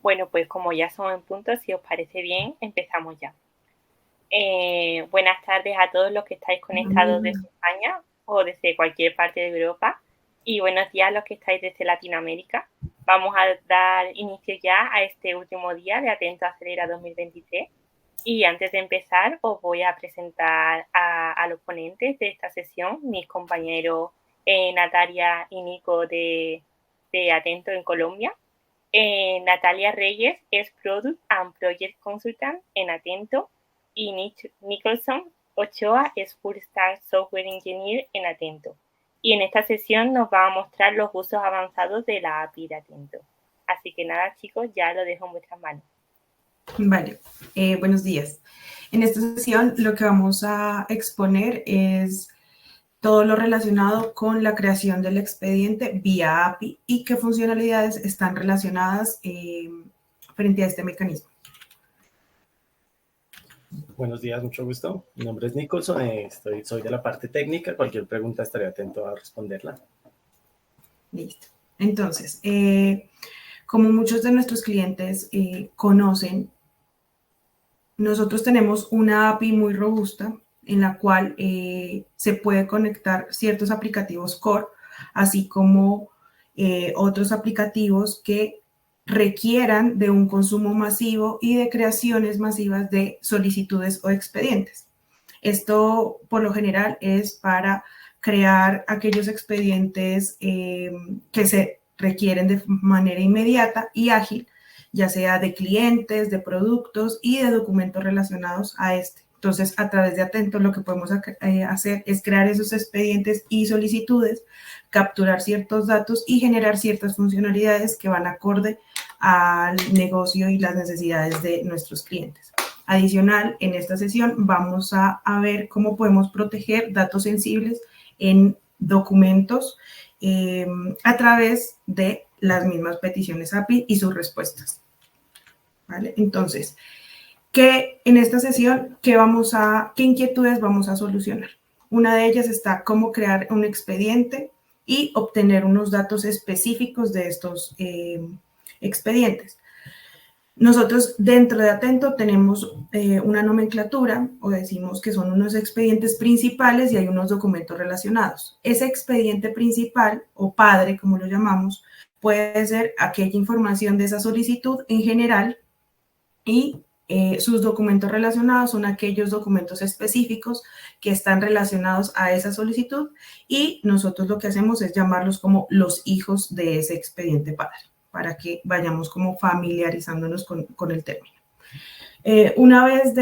Bueno, pues como ya son en punto, si os parece bien, empezamos ya. Buenas tardes a todos los que estáis conectados desde España o desde cualquier parte de Europa y buenos días a los que estáis desde Latinoamérica. Vamos a dar inicio ya a este último día de Atento Acelera 2023 y antes de empezar os voy a presentar a los ponentes de esta sesión, mis compañeros Natalia y Nico de Atento en Colombia. Natalia Reyes es Product and Project Consultant en Atento y Nicholson Ochoa es Full Stack Software Engineer en Atento. Y en esta sesión nos va a mostrar los usos avanzados de la API de Atento. Así que nada, chicos, ya lo dejo en vuestras manos. Vale, buenos días. En esta sesión lo que vamos a exponer es todo lo relacionado con la creación del expediente vía API y qué funcionalidades están relacionadas frente a este mecanismo. Buenos días, mucho gusto. Mi nombre es Nicholson, soy de la parte técnica. Cualquier pregunta estaré atento a responderla. Listo. Entonces, como muchos de nuestros clientes conocen, nosotros tenemos una API muy robusta en la cual se puede conectar ciertos aplicativos core, así como otros aplicativos que requieran de un consumo masivo y de creaciones masivas de solicitudes o expedientes. Esto, por lo general, es para crear aquellos expedientes que se requieren de manera inmediata y ágil, ya sea de clientes, de productos y de documentos relacionados a este. Entonces, a través de Atento, lo que podemos hacer es crear esos expedientes y solicitudes, capturar ciertos datos y generar ciertas funcionalidades que van acorde al negocio y las necesidades de nuestros clientes. Adicional, en esta sesión vamos a ver cómo podemos proteger datos sensibles en documentos a través de las mismas peticiones API y sus respuestas. ¿Vale? Entonces, en esta sesión, ¿qué inquietudes vamos a solucionar? Una de ellas está cómo crear un expediente y obtener unos datos específicos de estos expedientes. Nosotros dentro de Atento tenemos una nomenclatura o decimos que son unos expedientes principales y hay unos documentos relacionados. Ese expediente principal o padre, como lo llamamos, puede ser aquella información de esa solicitud en general y sus documentos relacionados son aquellos documentos específicos que están relacionados a esa solicitud y nosotros lo que hacemos es llamarlos como los hijos de ese expediente padre, para que vayamos como familiarizándonos con el término. Una vez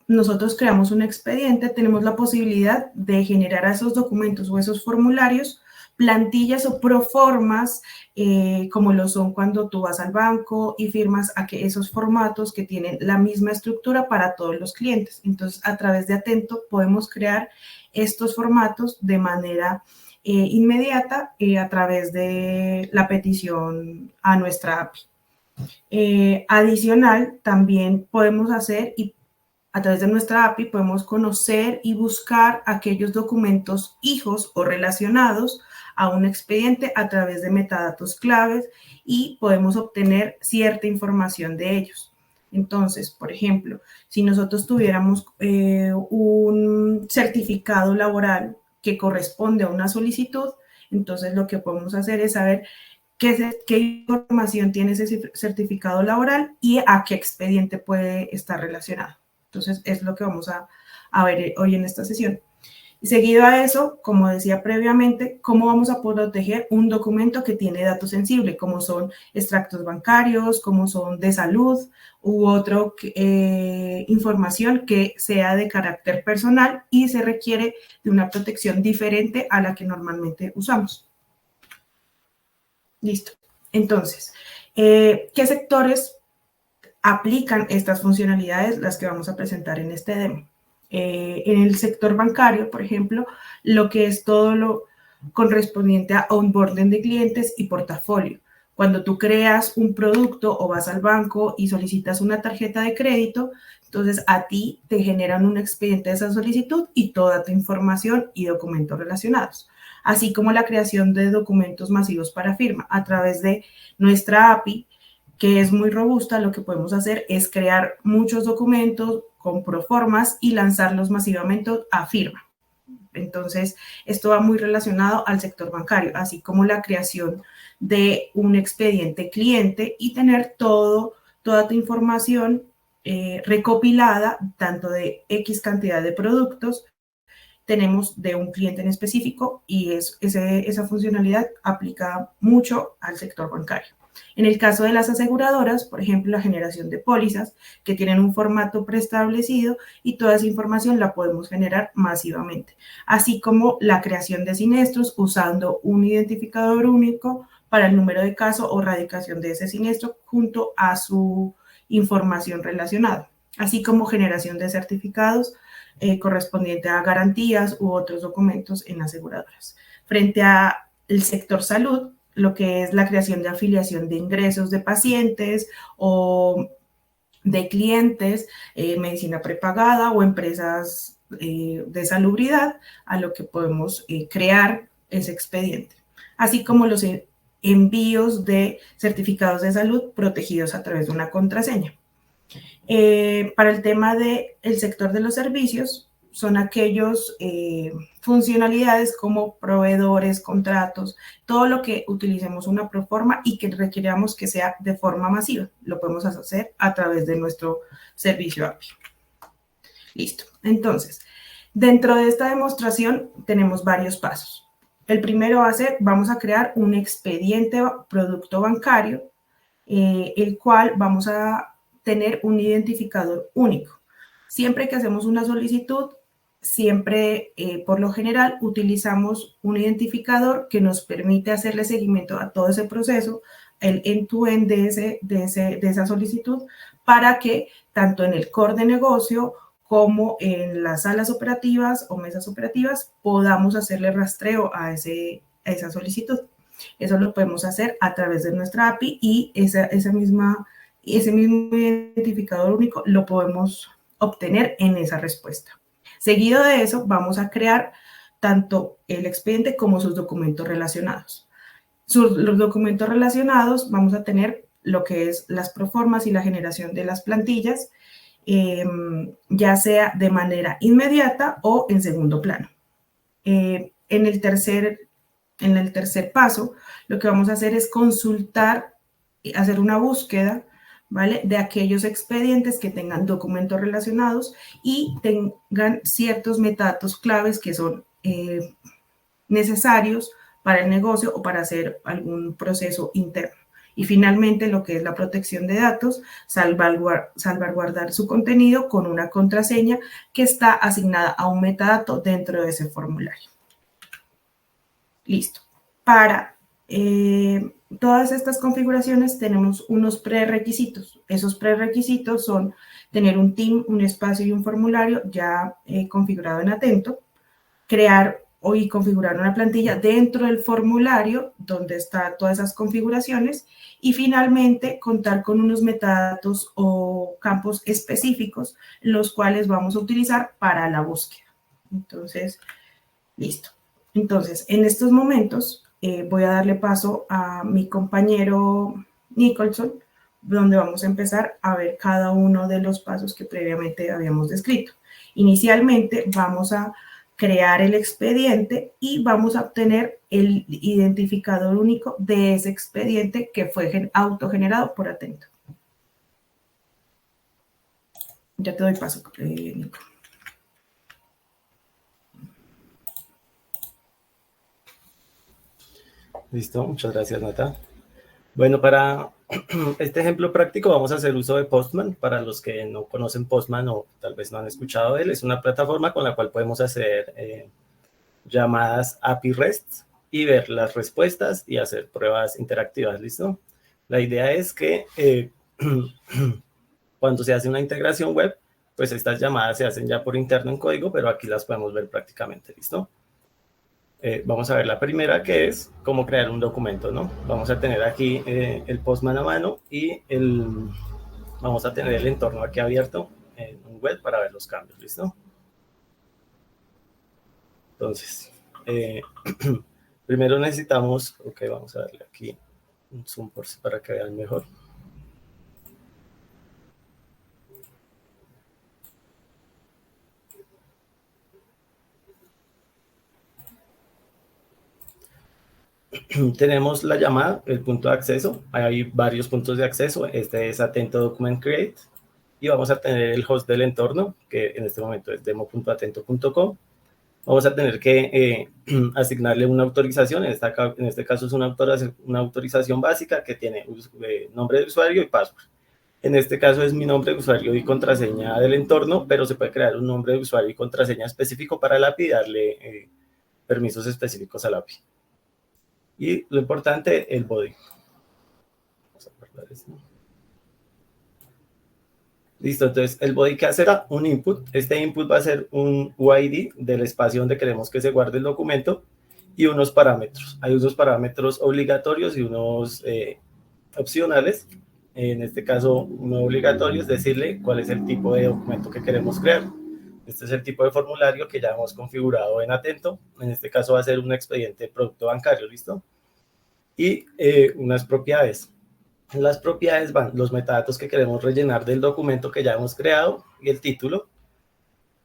nosotros creamos un expediente, tenemos la posibilidad de generar a esos documentos o esos formularios plantillas o proformas, como lo son cuando tú vas al banco y firmas esos formatos que tienen la misma estructura para todos los clientes. Entonces, a través de Atento podemos crear estos formatos de manera inmediata a través de la petición a nuestra API. Adicional, también podemos hacer a través de nuestra API podemos conocer y buscar aquellos documentos hijos o relacionados a un expediente a través de metadatos claves y podemos obtener cierta información de ellos. Entonces, por ejemplo, si nosotros tuviéramos un certificado laboral que corresponde a una solicitud, entonces lo que podemos hacer es saber qué información tiene ese certificado laboral y a qué expediente puede estar relacionado. Entonces, es lo que vamos a ver hoy en esta sesión. Y seguido a eso, como decía previamente, ¿cómo vamos a proteger un documento que tiene datos sensibles, como son extractos bancarios, como son de salud u otra información que sea de carácter personal y se requiere de una protección diferente a la que normalmente usamos? Listo. Entonces, ¿qué sectores aplican estas funcionalidades, las que vamos a presentar en este demo? En el sector bancario, por ejemplo, lo que es todo lo correspondiente a onboarding de clientes y portafolio. Cuando tú creas un producto o vas al banco y solicitas una tarjeta de crédito, entonces a ti te generan un expediente de esa solicitud y toda tu información y documentos relacionados, así como la creación de documentos masivos para firma. A través de nuestra API que es muy robusta, lo que podemos hacer es crear muchos documentos con proformas y lanzarlos masivamente a firma. Entonces, esto va muy relacionado al sector bancario, así como la creación de un expediente cliente y tener toda tu información recopilada, tanto de X cantidad de productos, tenemos de un cliente en específico y esa funcionalidad aplica mucho al sector bancario. En el caso de las aseguradoras, por ejemplo, la generación de pólizas que tienen un formato preestablecido y toda esa información la podemos generar masivamente, así como la creación de siniestros usando un identificador único para el número de caso o radicación de ese siniestro junto a su información relacionada, así como generación de certificados correspondiente a garantías u otros documentos en aseguradoras. Frente al sector salud, lo que es la creación de afiliación de ingresos de pacientes o de clientes, medicina prepagada o empresas de salubridad, a lo que podemos crear ese expediente, así como los envíos de certificados de salud protegidos a través de una contraseña. Para el tema del sector de los servicios, son aquellos funcionalidades como proveedores, contratos, todo lo que utilicemos una proforma y que requiramos que sea de forma masiva. Lo podemos hacer a través de nuestro servicio API. Listo. Entonces, dentro de esta demostración tenemos varios pasos. El primero va a ser, vamos a crear un expediente producto bancario, el cual vamos a tener un identificador único. Siempre que hacemos una solicitud, siempre, por lo general, utilizamos un identificador que nos permite hacerle seguimiento a todo ese proceso, el end-to-end de esa solicitud, para que tanto en el core de negocio como en las salas operativas o mesas operativas podamos hacerle rastreo a esa solicitud. Eso lo podemos hacer a través de nuestra API y ese mismo identificador único lo podemos obtener en esa respuesta. Seguido de eso, vamos a crear tanto el expediente como sus documentos relacionados. Los documentos relacionados vamos a tener lo que es las proformas y la generación de las plantillas, ya sea de manera inmediata o en segundo plano. En el tercer paso, lo que vamos a hacer es consultar, hacer una búsqueda, ¿vale?, de aquellos expedientes que tengan documentos relacionados y tengan ciertos metadatos claves que son necesarios para el negocio o para hacer algún proceso interno. Y finalmente, lo que es la protección de datos, salvaguardar su contenido con una contraseña que está asignada a un metadato dentro de ese formulario. Listo. Para todas estas configuraciones tenemos unos prerequisitos. Esos prerequisitos son tener un team, un espacio y un formulario ya configurado en Atento, crear y configurar una plantilla dentro del formulario donde están todas esas configuraciones y finalmente contar con unos metadatos o campos específicos los cuales vamos a utilizar para la búsqueda. Entonces, listo. Entonces, en estos momentos voy a darle paso a mi compañero Nicholson, donde vamos a empezar a ver cada uno de los pasos que previamente habíamos descrito. Inicialmente vamos a crear el expediente y vamos a obtener el identificador único de ese expediente que fue autogenerado por Atento. Ya te doy paso, Nico. Listo, muchas gracias, Nata. Bueno, para este ejemplo práctico vamos a hacer uso de Postman. Para los que no conocen Postman o tal vez no han escuchado de él, es una plataforma con la cual podemos hacer llamadas API REST y ver las respuestas y hacer pruebas interactivas, ¿listo? La idea es que cuando se hace una integración web, pues estas llamadas se hacen ya por interno en código, pero aquí las podemos ver prácticamente, ¿listo? Vamos a ver la primera, que es cómo crear un documento, ¿no? Vamos a tener aquí el Postman a mano y vamos a tener el entorno aquí abierto en un web para ver los cambios, ¿listo? Entonces, primero necesitamos, ok, vamos a darle aquí un zoom para que vean mejor. tenemos la llamada, el punto de acceso. Hay varios puntos de acceso. Este es Atento Document Create. Y vamos a tener el host del entorno, que en este momento es demo.atento.com. Vamos a tener que asignarle una autorización. En este caso es una autorización básica que tiene nombre de usuario y password. En este caso es mi nombre de usuario y contraseña del entorno, pero se puede crear un nombre de usuario y contraseña específico para la API y darle permisos específicos a la API. Y lo importante, el body. Vamos a guardar esto. Listo, entonces el body que será un input. Este input va a ser un UID del espacio donde queremos que se guarde el documento y unos parámetros. Hay unos parámetros obligatorios y unos opcionales. En este caso, uno obligatorio es decirle cuál es el tipo de documento que queremos crear. Este es el tipo de formulario que ya hemos configurado en Atento. En este caso va a ser un expediente de producto bancario, ¿listo? Y unas propiedades. En las propiedades van los metadatos que queremos rellenar del documento que ya hemos creado y el título.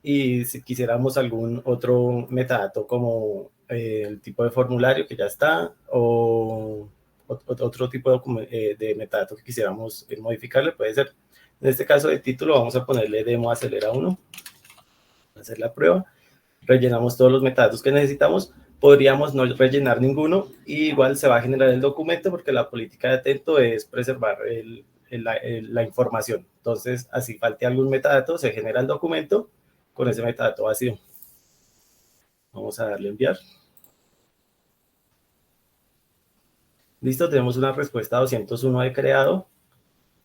Y si quisiéramos algún otro metadato como el tipo de formulario que ya está o otro tipo de metadato que quisiéramos modificarle, puede ser. En este caso de título vamos a ponerle demo acelera 1, hacer la prueba. Rellenamos todos los metadatos que necesitamos. Podríamos no rellenar ninguno y igual se va a generar el documento porque la política de Atento es preservar la información. Entonces, así falte algún metadato, se genera el documento con ese metadato vacío. Vamos a darle a enviar. Listo, tenemos una respuesta 201 de creado.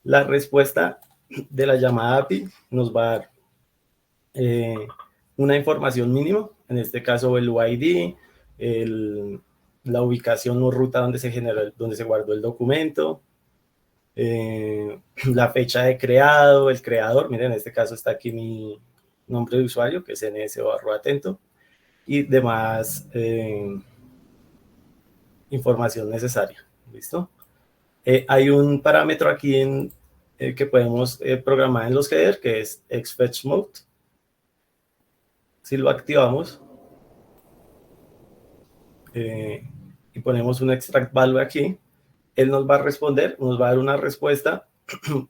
La respuesta de la llamada API nos va a dar una información mínima, en este caso el UID, la ubicación o ruta donde se generó, donde se guardó el documento, la fecha de creado, el creador, miren, en este caso está aquí mi nombre de usuario, que es nso@atento, y demás información necesaria, ¿listo? Hay un parámetro aquí que podemos programar en los headers, que es xFetchMode. Si lo activamos y ponemos un extract value aquí, él nos va a responder, nos va a dar una respuesta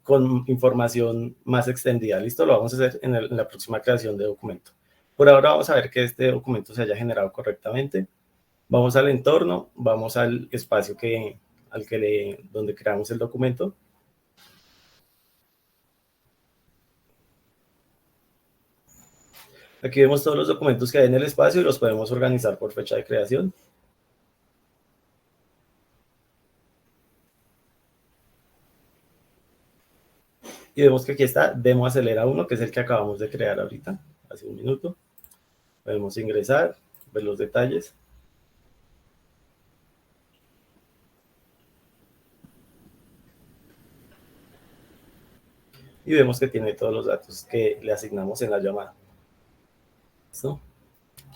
con información más extendida. ¿Listo? Lo vamos a hacer en la próxima creación de documento. Por ahora vamos a ver que este documento se haya generado correctamente. Vamos al entorno, vamos al espacio donde creamos el documento. Aquí vemos todos los documentos que hay en el espacio y los podemos organizar por fecha de creación. Y vemos que aquí está Demo Acelera 1, que es el que acabamos de crear ahorita, hace un minuto. Podemos ingresar, ver los detalles. Y vemos que tiene todos los datos que le asignamos en la llamada. ¿Listo?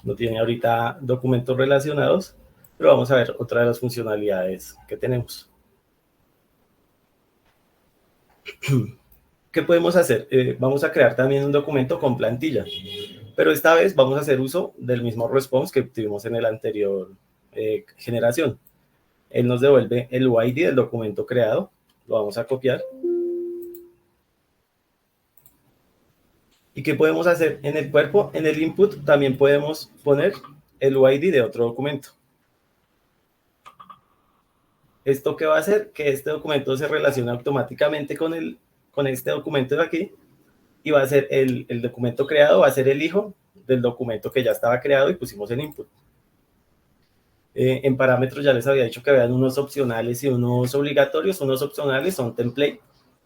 No tiene ahorita documentos relacionados, pero vamos a ver otra de las funcionalidades que tenemos. ¿Qué podemos hacer? Vamos a crear también un documento con plantilla, pero esta vez vamos a hacer uso del mismo response que tuvimos en el anterior generación. Él nos devuelve el UID del documento creado, lo vamos a copiar. ¿Y qué podemos hacer? En el cuerpo, en el input, también podemos poner el UID de otro documento. ¿Esto qué va a hacer? Que este documento se relacione automáticamente con este documento de aquí y va a ser el documento creado, va a ser el hijo del documento que ya estaba creado y pusimos en input. En parámetros ya les había dicho que habían unos opcionales y unos obligatorios. Unos opcionales son template,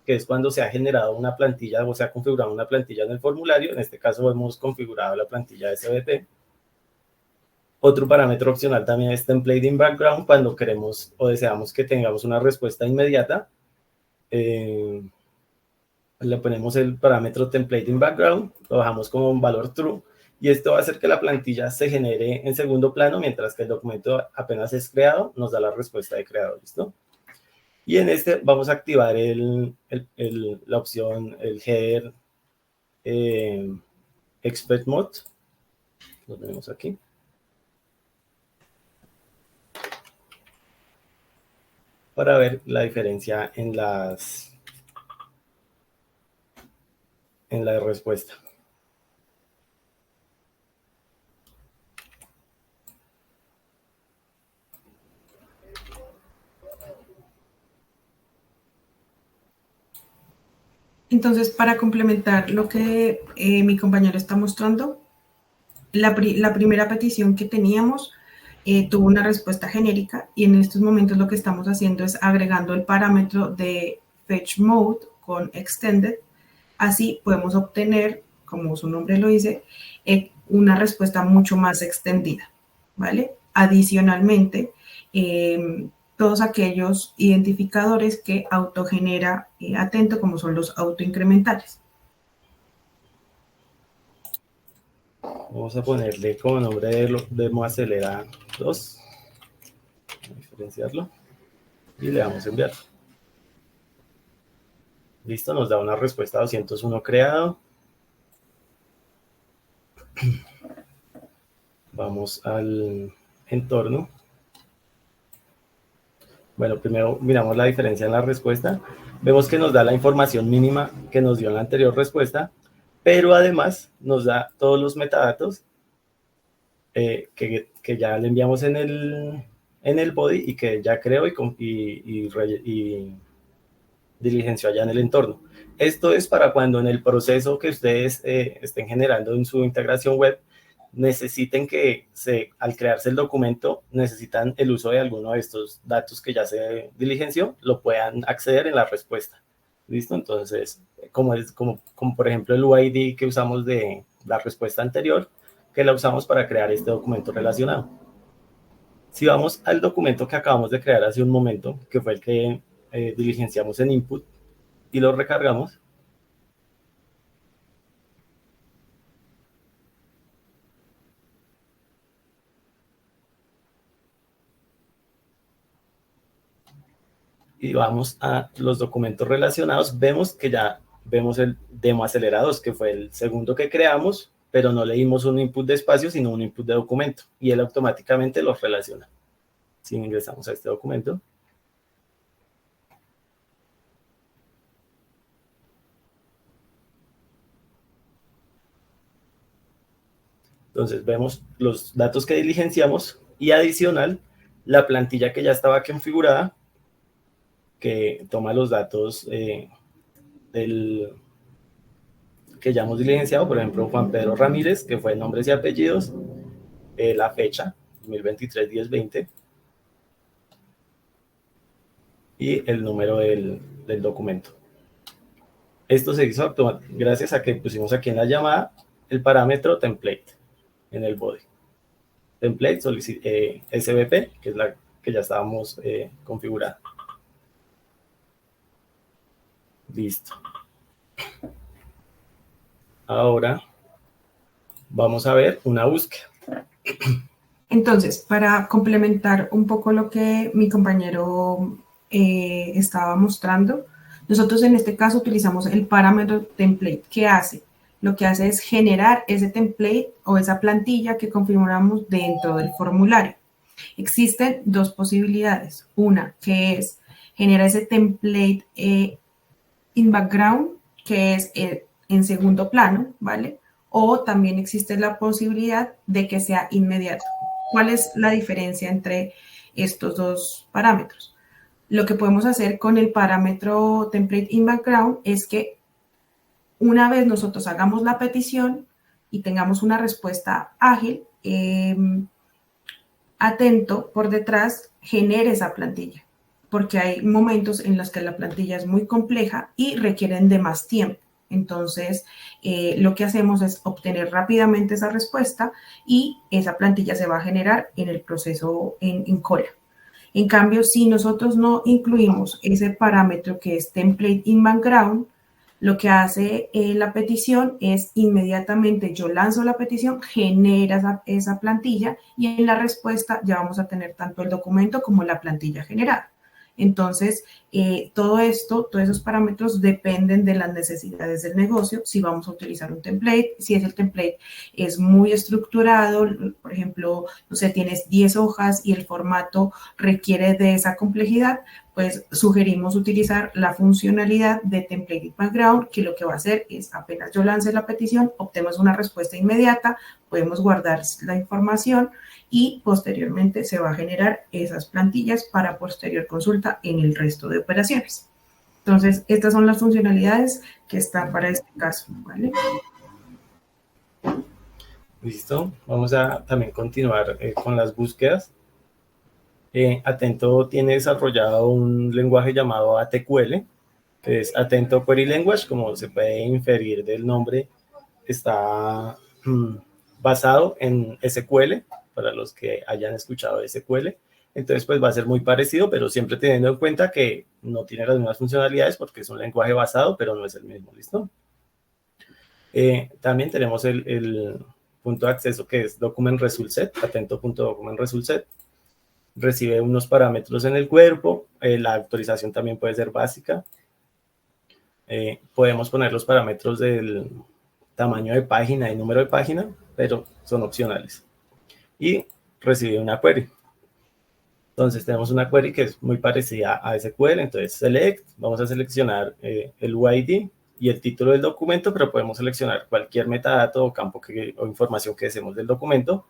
que es cuando se ha generado una plantilla o se ha configurado una plantilla en el formulario. En este caso hemos configurado la plantilla SVP. Otro parámetro opcional también es template in background, cuando queremos o deseamos que tengamos una respuesta inmediata. Le ponemos el parámetro template in background, lo bajamos como un valor true, y esto va a hacer que la plantilla se genere en segundo plano, mientras que el documento apenas es creado, nos da la respuesta de creado, ¿listo? Y en este vamos a activar la opción, el header expert mode. Lo tenemos aquí. para ver la diferencia en la respuesta. Entonces, para complementar lo que mi compañero está mostrando, la primera petición que teníamos tuvo una respuesta genérica y en estos momentos lo que estamos haciendo es agregando el parámetro de fetch mode con extended. Así podemos obtener, como su nombre lo dice, una respuesta mucho más extendida, ¿vale? Adicionalmente, todos aquellos identificadores que autogenera Atento, como son los autoincrementales. Vamos a ponerle como nombre de DemoAcelera 2, a diferenciarlo, y le damos a enviar. Listo, nos da una respuesta 201 creado. Vamos al entorno. Bueno, primero miramos la diferencia en la respuesta. Vemos que nos da la información mínima que nos dio en la anterior respuesta, pero además nos da todos los metadatos que ya le enviamos en el body y que ya creó y diligenció allá en el entorno. Esto es para cuando en el proceso que ustedes estén generando en su integración web, necesiten que al crearse el documento, necesitan el uso de alguno de estos datos que ya se diligenció, lo puedan acceder en la respuesta. ¿Listo? Entonces, como por ejemplo el UID que usamos de la respuesta anterior, que la usamos para crear este documento relacionado. Si vamos al documento que acabamos de crear hace un momento, que fue el que diligenciamos en input y lo recargamos, y vamos a los documentos relacionados, vemos que ya vemos el DemoAcelera 2, que fue el segundo que creamos, pero no le dimos un input de espacio, sino un input de documento, y él automáticamente los relaciona. Si ingresamos a este documento, entonces vemos los datos que diligenciamos y adicional la plantilla que ya estaba configurada, que toma los datos que ya hemos diligenciado, por ejemplo, Juan Pedro Ramírez, que fue nombres y apellidos, la fecha, 2023-10-20, y el número del documento. Esto se hizo gracias a que pusimos aquí en la llamada el parámetro template en el body. Template SVP, que es la que ya estábamos configurando. Listo. Ahora vamos a ver una búsqueda. Entonces, para complementar un poco lo que mi compañero estaba mostrando, nosotros en este caso utilizamos el parámetro template. ¿Qué hace? Lo que hace es generar ese template o esa plantilla que configuramos dentro del formulario. Existen dos posibilidades. Una, que es generar ese template in background, que es en segundo plano, ¿vale? O también existe la posibilidad de que sea inmediato. ¿Cuál es la diferencia entre estos dos parámetros? Lo que podemos hacer con el parámetro template in background es que una vez nosotros hagamos la petición y tengamos una respuesta ágil, Atento por detrás genere esa plantilla, porque hay momentos en los que la plantilla es muy compleja y requieren de más tiempo. Entonces, lo que hacemos es obtener rápidamente esa respuesta y esa plantilla se va a generar en el proceso en cola. En cambio, si nosotros no incluimos ese parámetro que es template in background, lo que hace la petición es inmediatamente yo lanzo la petición, genera esa plantilla y en la respuesta ya vamos a tener tanto el documento como la plantilla generada. Entonces, todo esto, todos esos parámetros dependen de las necesidades del negocio, si vamos a utilizar un template, si es el template es muy estructurado, por ejemplo, no sé, tienes 10 hojas y el formato requiere de esa complejidad, pues sugerimos utilizar la funcionalidad de Templated Background, que lo que va a hacer es, apenas yo lance la petición, obtenemos una respuesta inmediata, podemos guardar la información y posteriormente se va a generar esas plantillas para posterior consulta en el resto de operaciones. Entonces, estas son las funcionalidades que están para este caso, ¿vale? Listo. Vamos a también continuar con las búsquedas. Atento tiene desarrollado un lenguaje llamado ATQL, que es Atento Query Language, como se puede inferir del nombre, está basado en SQL, para los que hayan escuchado SQL. Entonces, pues va a ser muy parecido, pero siempre teniendo en cuenta que no tiene las mismas funcionalidades porque es un lenguaje basado, pero no es el mismo, ¿listo? También tenemos el punto de acceso que es Document Result Set, atento.document result set. Recibe unos parámetros en el cuerpo, la autorización también puede ser básica. Podemos poner los parámetros del tamaño de página y número de página, pero son opcionales. Y recibe una query. Entonces tenemos una query que es muy parecida a SQL, entonces select, vamos a seleccionar el UID y el título del documento, pero podemos seleccionar cualquier metadato o campo o información que deseemos del documento.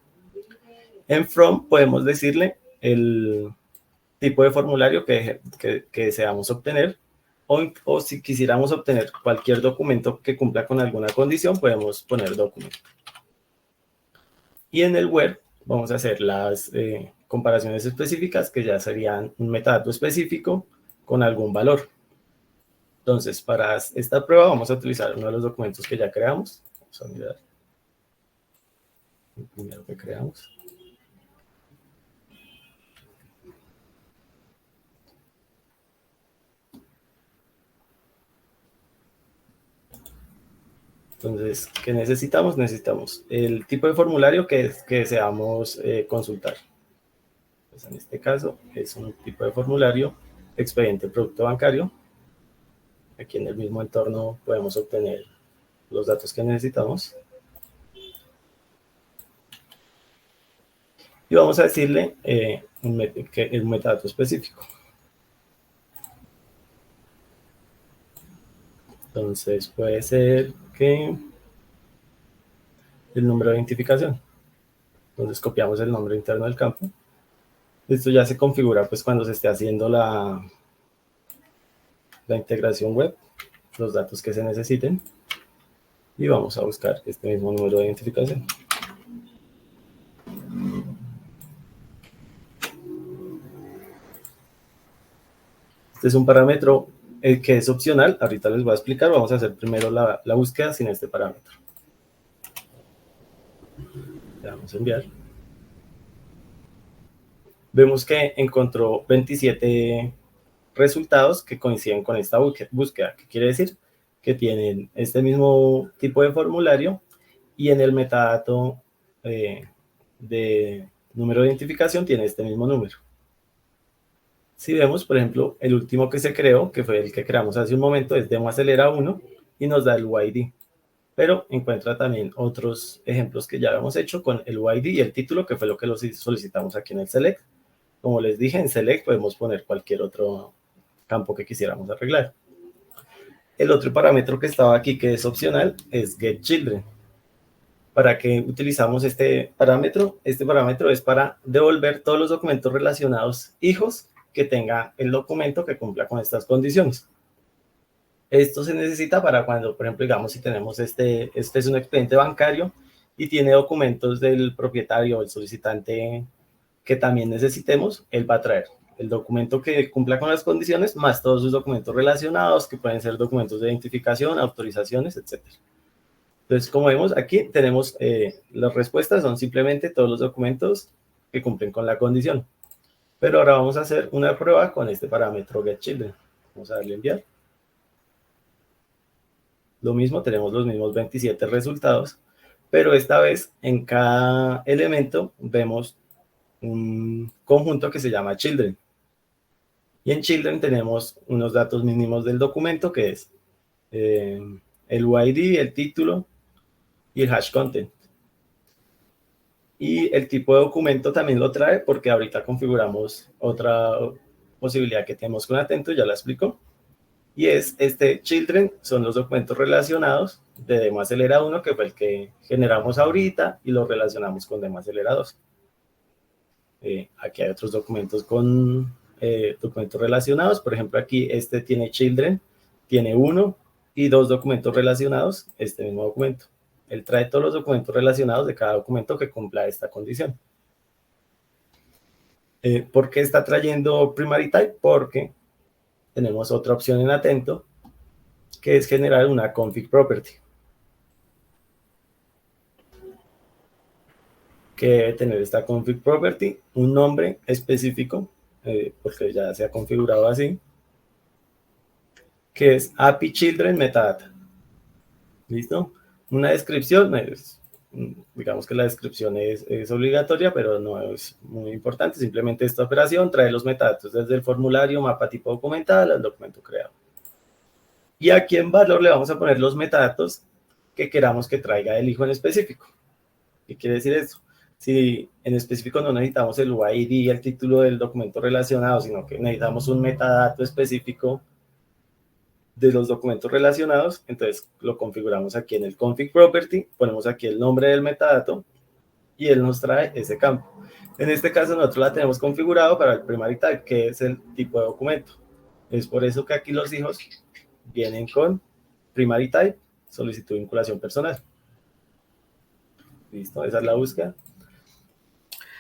En from podemos decirle el tipo de formulario que deseamos obtener, o si quisiéramos obtener cualquier documento que cumpla con alguna condición, podemos poner documento. Y en el where vamos a hacer las comparaciones específicas, que ya serían un metadato específico con algún valor. Entonces, para esta prueba vamos a utilizar uno de los documentos que ya creamos. Vamos a mirar el primero que creamos. Entonces, ¿qué necesitamos? Necesitamos el tipo de formulario que deseamos consultar. Pues en este caso es un tipo de formulario, expediente producto bancario. Aquí en el mismo entorno podemos obtener los datos que necesitamos. Y vamos a decirle un metadato específico. Entonces puede ser que el número de identificación. Entonces copiamos el nombre interno del campo. Esto ya se configura pues cuando se esté haciendo la integración web, los datos que se necesiten. Y vamos a buscar este mismo número de identificación. Este es un parámetro que es opcional. Ahorita les voy a explicar. Vamos a hacer primero la búsqueda sin este parámetro. Le damos a enviar. Vemos que encontró 27 resultados que coinciden con esta búsqueda. ¿Qué quiere decir? Que tienen este mismo tipo de formulario y en el metadato de número de identificación tiene este mismo número. Si vemos, por ejemplo, el último que se creó, que fue el que creamos hace un momento, es Demo Acelera 1 y nos da el UID. Pero encuentra también otros ejemplos que ya habíamos hecho con el UID y el título, que fue lo que solicitamos aquí en el Select. Como les dije, en Select podemos poner cualquier otro campo que quisiéramos arreglar. El otro parámetro que estaba aquí, que es opcional, es getChildren. ¿Para qué utilizamos este parámetro? Este parámetro es para devolver todos los documentos relacionados hijos que tenga el documento que cumpla con estas condiciones. Esto se necesita para cuando, por ejemplo, digamos, si tenemos este es un expediente bancario y tiene documentos del propietario o el solicitante que también necesitemos, él va a traer el documento que cumpla con las condiciones, más todos sus documentos relacionados, que pueden ser documentos de identificación, autorizaciones, etc. Entonces, como vemos, aquí tenemos las respuestas, son simplemente todos los documentos que cumplen con la condición. Pero ahora vamos a hacer una prueba con este parámetro getChildren. Vamos a darle a enviar. Lo mismo, tenemos los mismos 27 resultados, pero esta vez en cada elemento vemos un conjunto que se llama children. Y en children tenemos unos datos mínimos del documento, que es el UID, el título y el hash content. Y el tipo de documento también lo trae porque ahorita configuramos posibilidad que tenemos con Atento, ya la explico. Y es children, son los documentos relacionados de Demo Acelera 1, que fue el que generamos ahorita y lo relacionamos con Demo Acelera 2. Aquí hay otros documentos con documentos relacionados. Por ejemplo, aquí tiene children, tiene 1 y 2 documentos relacionados, este mismo documento. Él trae todos los documentos relacionados de cada documento que cumpla esta condición. ¿Por qué está trayendo primary type? Porque tenemos otra opción en Atento, que es generar una config property, que debe tener esta config property, un nombre específico, porque ya se ha configurado así, que es API Children Metadata. ¿Listo? Una descripción, digamos que la descripción es obligatoria, pero no es muy importante. Simplemente esta operación trae los metadatos desde el formulario, mapa tipo documental, al documento creado. Y aquí en valor le vamos a poner los metadatos que queramos que traiga el hijo en específico. ¿Qué quiere decir esto? Si en específico no necesitamos el UID y el título del documento relacionado, sino que necesitamos un metadato específico de los documentos relacionados, entonces lo configuramos aquí en el config property, ponemos aquí el nombre del metadato y él nos trae ese campo. En este caso nosotros la tenemos configurado para el primary type, que es el tipo de documento. Es por eso que aquí los hijos vienen con primary type, solicitud de vinculación personal. Listo, esa es la búsqueda.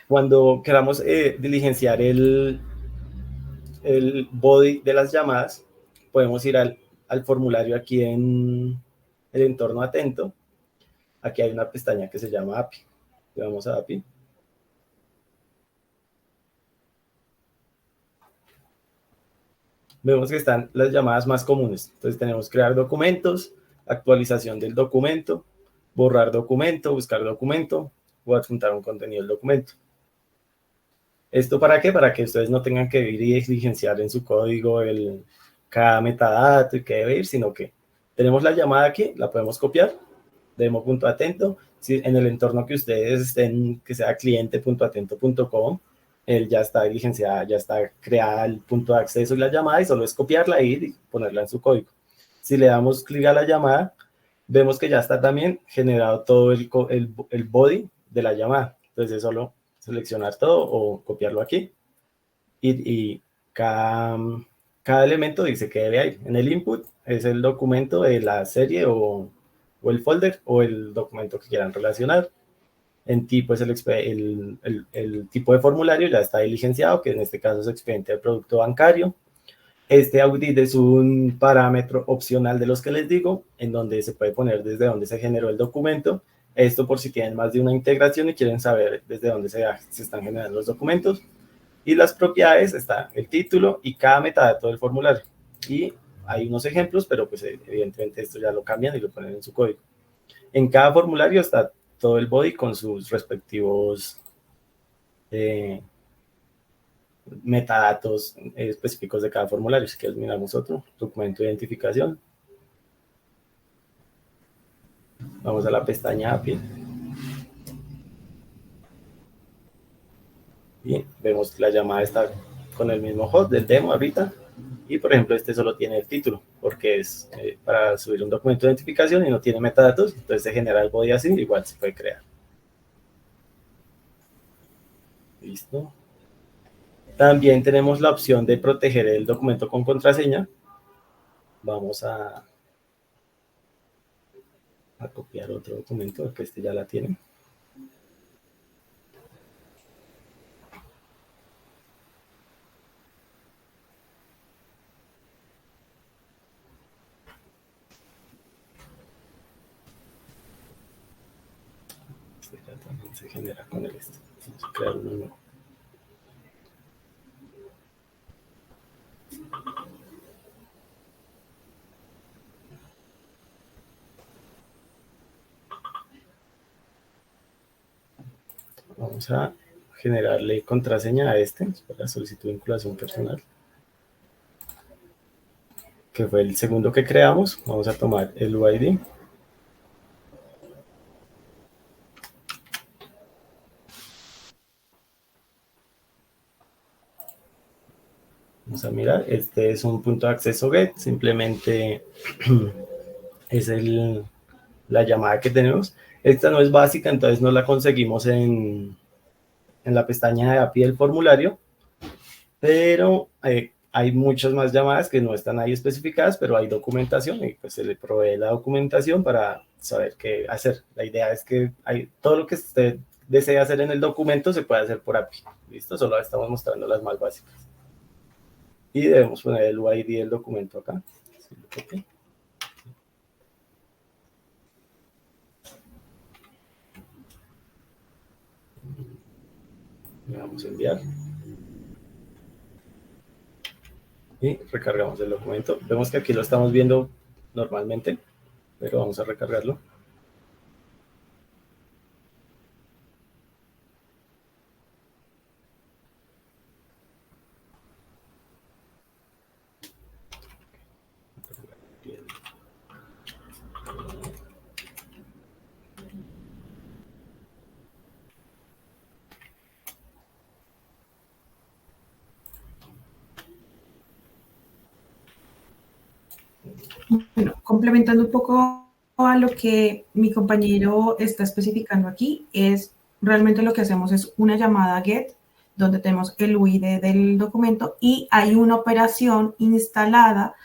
Cuando queramos diligenciar el body de las llamadas, podemos ir al formulario aquí en el entorno Atento. Aquí hay una pestaña que se llama API. Le vamos a API. Vemos que están las llamadas más comunes. Entonces tenemos crear documentos, actualización del documento, borrar documento, buscar documento o adjuntar un contenido del documento. ¿Esto para qué? Para que ustedes no tengan que ir y diligenciar en su código cada metadato y qué debe ir, sino que tenemos la llamada aquí, la podemos copiar, demo.atento, si en el entorno que ustedes estén, que sea cliente.atento.com, él ya está diligenciada, ya está creada el punto de acceso y la llamada, y solo es copiarla y ponerla en su código. Si le damos clic a la llamada, vemos que ya está también generado todo el body de la llamada. Entonces es solo seleccionar todo o copiarlo aquí. Y cada elemento dice que debe ir. En el input es el documento de la serie o el folder o el documento que quieran relacionar. En tipo es el tipo de formulario, ya está diligenciado, que en este caso es expediente de producto bancario. Este audit es un parámetro opcional de los que les digo, en donde se puede poner desde dónde se generó el documento. Esto por si tienen más de una integración y quieren saber desde dónde se están generando los documentos. Y las propiedades está el título y cada metadato del formulario. Y hay unos ejemplos, pero pues evidentemente esto ya lo cambian y lo ponen en su código. En cada formulario está todo el body con sus respectivos metadatos específicos de cada formulario. Si quieres miramos otro, documento de identificación. Vamos a la pestaña API. Y vemos que la llamada está con el mismo host del demo ahorita. Y por ejemplo, este solo tiene el título, porque es para subir un documento de identificación y no tiene metadatos. Entonces se genera el body así, igual se puede crear. Listo. También tenemos la opción de proteger el documento con contraseña. Vamos a copiar otro documento, que este ya la tiene. Este ya también se genera con el este. Vamos a crear uno nuevo. Vamos a generarle contraseña a este para solicitud de vinculación personal, que fue el segundo que creamos. Vamos a tomar el UID. Vamos a mirar, este es un punto de acceso GET, simplemente es la llamada que tenemos. Esta no es básica, entonces no la conseguimos en la pestaña de API del formulario, pero hay muchas más llamadas que no están ahí especificadas, pero hay documentación y pues se le provee la documentación para saber qué hacer. La idea es que todo lo que usted desea hacer en el documento se puede hacer por API. ¿Listo? Solo estamos mostrando las más básicas. Y debemos poner el UID del documento acá. Le vamos a enviar. Y recargamos el documento. Vemos que aquí lo estamos viendo normalmente, pero vamos a recargarlo. Bueno, complementando un poco a lo que mi compañero está especificando aquí, realmente lo que hacemos es una llamada GET, donde tenemos el UID del documento y hay una operación instalada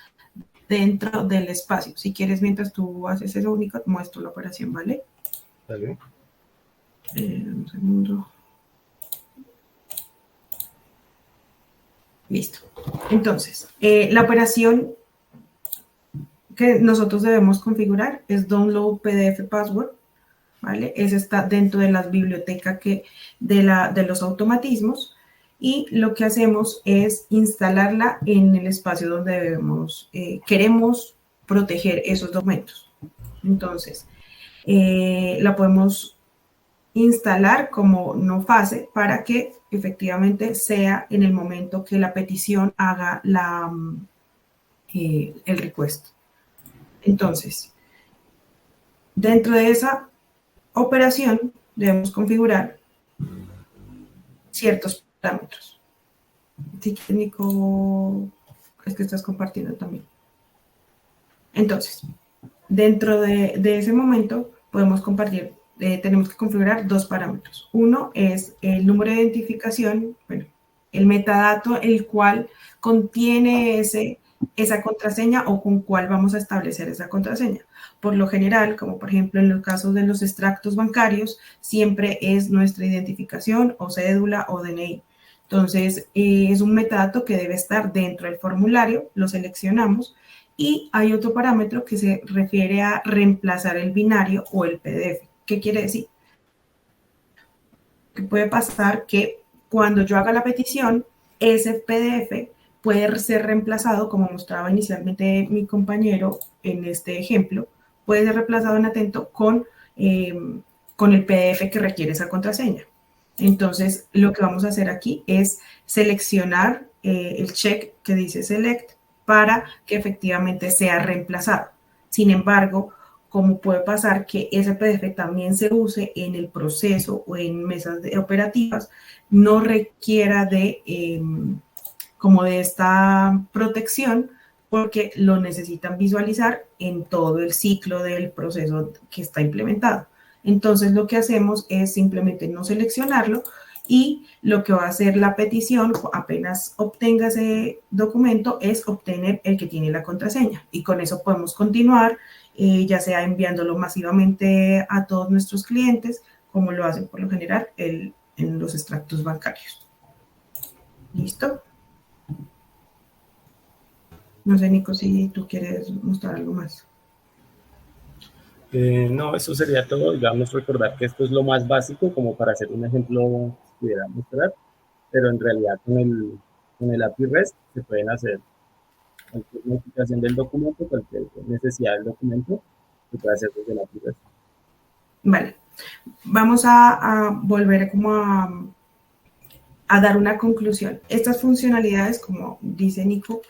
dentro del espacio. Si quieres, mientras tú haces eso único, muestro la operación, ¿vale? Vale. Un segundo. Listo. Entonces, la operación que nosotros debemos configurar es download PDF password, ¿vale? Ese está dentro de las bibliotecas de los automatismos y lo que hacemos es instalarla en el espacio donde queremos proteger esos documentos. Entonces, la podemos instalar como no fase para que efectivamente sea en el momento que la petición haga el request. Entonces, dentro de esa operación debemos configurar ciertos parámetros. Sí, Nico, es que estás compartiendo también. Entonces, dentro de ese momento podemos compartir, tenemos que configurar dos parámetros. Uno es el número de identificación, bueno, el metadato, el cual contiene esa contraseña o con cuál vamos a establecer esa contraseña. Por lo general, como por ejemplo en los casos de los extractos bancarios, siempre es nuestra identificación o cédula o DNI. Entonces, es un metadato que debe estar dentro del formulario, lo seleccionamos y hay otro parámetro que se refiere a reemplazar el binario o el PDF. ¿Qué quiere decir? Que puede pasar que cuando yo haga la petición, ese PDF puede ser reemplazado, como mostraba inicialmente mi compañero en este ejemplo, puede ser reemplazado en Atento con el PDF que requiere esa contraseña. Entonces, lo que vamos a hacer aquí es seleccionar el check que dice Select para que efectivamente sea reemplazado. Sin embargo, como puede pasar que ese PDF también se use en el proceso o en mesas operativas, no requiera de esta protección porque lo necesitan visualizar en todo el ciclo del proceso que está implementado. Entonces, lo que hacemos es simplemente no seleccionarlo y lo que va a hacer la petición, apenas obtenga ese documento, es obtener el que tiene la contraseña. Y con eso podemos continuar, ya sea enviándolo masivamente a todos nuestros clientes, como lo hacen por lo general en los extractos bancarios. ¿Listo? No sé, Nico, si tú quieres mostrar algo más. No, eso sería todo. Digamos, recordar que esto es lo más básico, como para hacer un ejemplo que pudiera mostrar, pero en realidad con el API REST se pueden hacer cualquier modificación del documento, cualquier necesidad del documento, se puede hacer desde el API REST. Vale, vamos a volver como a dar una conclusión. Estas funcionalidades, como dice Nico,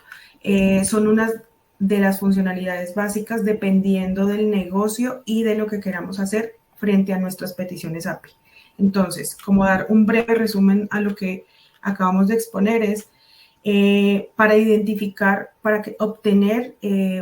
son unas de las funcionalidades básicas dependiendo del negocio y de lo que queramos hacer frente a nuestras peticiones API. Entonces, como dar un breve resumen a lo que acabamos de exponer es, para identificar, obtener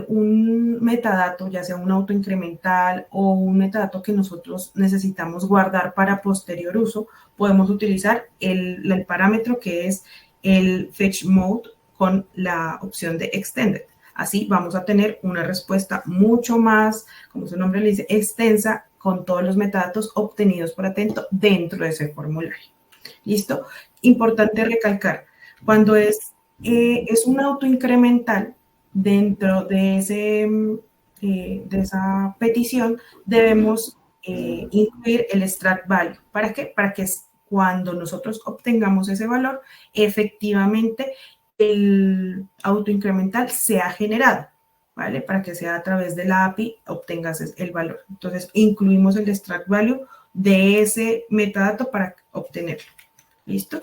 un metadato, ya sea un autoincremental o un metadato que nosotros necesitamos guardar para posterior uso, podemos utilizar el parámetro que es el fetch mode con la opción de extended. Así vamos a tener una respuesta mucho más, como su nombre le dice, extensa con todos los metadatos obtenidos por Atento dentro de ese formulario. ¿Listo? Importante recalcar, cuando es un autoincremental dentro de, de esa petición, debemos incluir el extract value. ¿Para qué? Para que cuando nosotros obtengamos ese valor, efectivamente el autoincremental sea generado, ¿vale? Para que sea a través de la API obtengas el valor. Entonces, incluimos el extract value de ese metadato para obtenerlo. ¿Listo?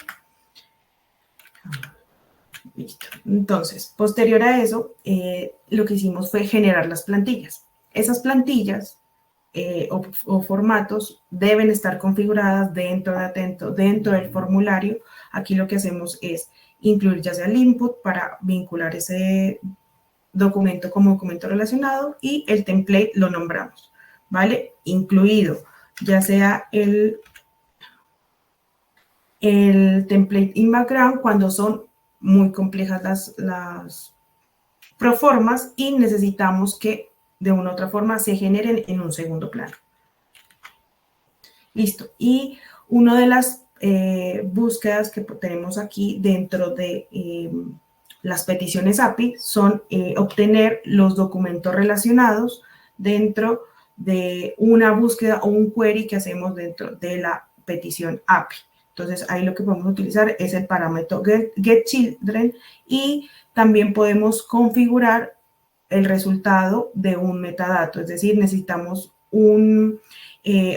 Listo. Entonces, posterior a eso, lo que hicimos fue generar las plantillas. Esas plantillas o formatos deben estar configuradas dentro de Atento, dentro del formulario. Aquí lo que hacemos es incluir ya sea el input para vincular ese documento como documento relacionado y el template lo nombramos, ¿vale? Incluido ya sea el template in background cuando son muy complejas las proformas y necesitamos que de una u otra forma se generen en un segundo plano. Listo. Y una de las búsquedas que tenemos aquí dentro de las peticiones API son obtener los documentos relacionados dentro de una búsqueda o un query que hacemos dentro de la petición API. Entonces, ahí lo que podemos utilizar es el parámetro getChildren y también podemos configurar el resultado de un metadato, es decir, necesitamos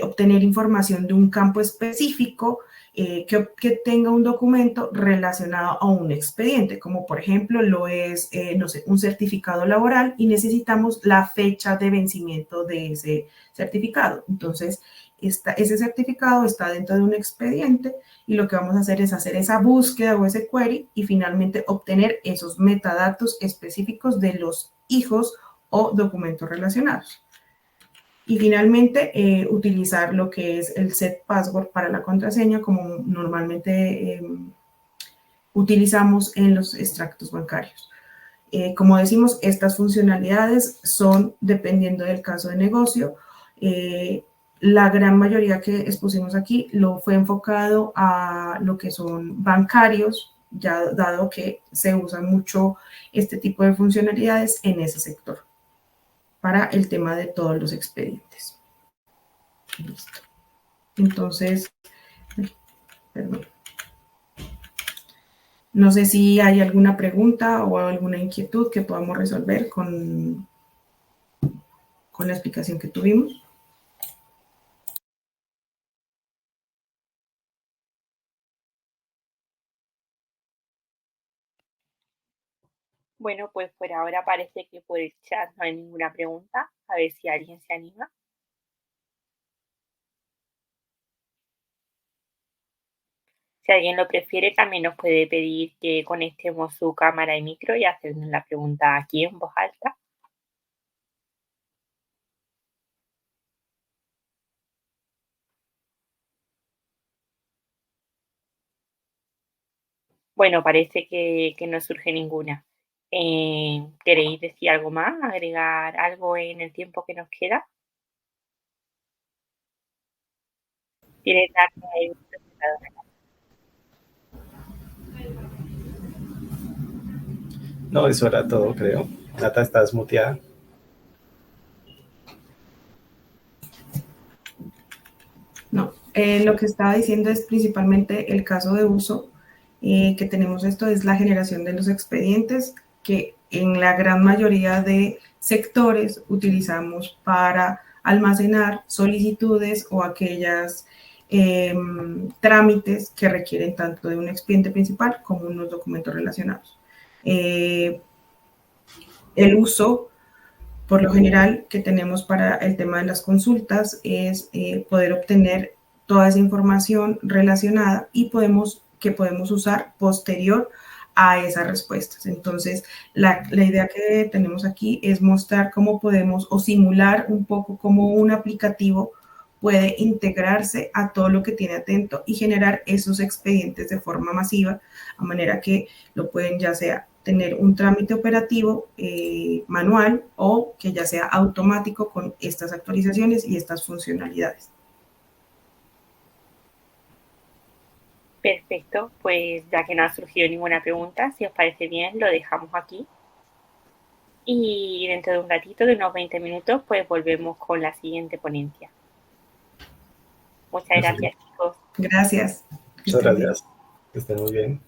obtener información de un campo específico que tenga un documento relacionado a un expediente, como por ejemplo lo es, no sé, un certificado laboral y necesitamos la fecha de vencimiento de ese certificado. Entonces, ese certificado está dentro de un expediente y lo que vamos a hacer es hacer esa búsqueda o ese query y finalmente obtener esos metadatos específicos de los hijos o documentos relacionados. Y finalmente, utilizar lo que es el set password para la contraseña, como normalmente utilizamos en los extractos bancarios. Como decimos, estas funcionalidades son dependiendo del caso de negocio. La gran mayoría que expusimos aquí lo fue enfocado a lo que son bancarios, ya dado que se usa mucho este tipo de funcionalidades en ese sector para el tema de todos los expedientes. Listo. Entonces, perdón. No sé si hay alguna pregunta o alguna inquietud que podamos resolver con la explicación que tuvimos. Bueno, pues por ahora parece que por el chat no hay ninguna pregunta. A ver si alguien se anima. Si alguien lo prefiere, también nos puede pedir que conectemos su cámara y micro y hacernos la pregunta aquí en voz alta. Bueno, parece que no surge ninguna. ¿Queréis decir algo más? ¿Agregar algo en el tiempo que nos queda? ¿Quieres darme ahí un presentador? No, eso era todo, creo. Nata, estás muteada. No, lo que estaba diciendo es principalmente el caso de uso que tenemos esto es la generación de los expedientes que en la gran mayoría de sectores utilizamos para almacenar solicitudes o aquellas trámites que requieren tanto de un expediente principal como unos documentos relacionados. El uso, por lo general, que tenemos para el tema de las consultas es poder obtener toda esa información relacionada y podemos usar posterior a esas respuestas. Entonces, la idea que tenemos aquí es mostrar cómo podemos o simular un poco cómo un aplicativo puede integrarse a todo lo que tiene Atento y generar esos expedientes de forma masiva, a manera que lo pueden ya sea tener un trámite operativo manual o que ya sea automático con estas actualizaciones y estas funcionalidades. Perfecto, pues ya que no ha surgido ninguna pregunta, si os parece bien, lo dejamos aquí. Y dentro de un ratito, de unos 20 minutos, pues volvemos con la siguiente ponencia. Muchas gracias, chicos. Gracias. Muchas gracias. Que estén muy bien.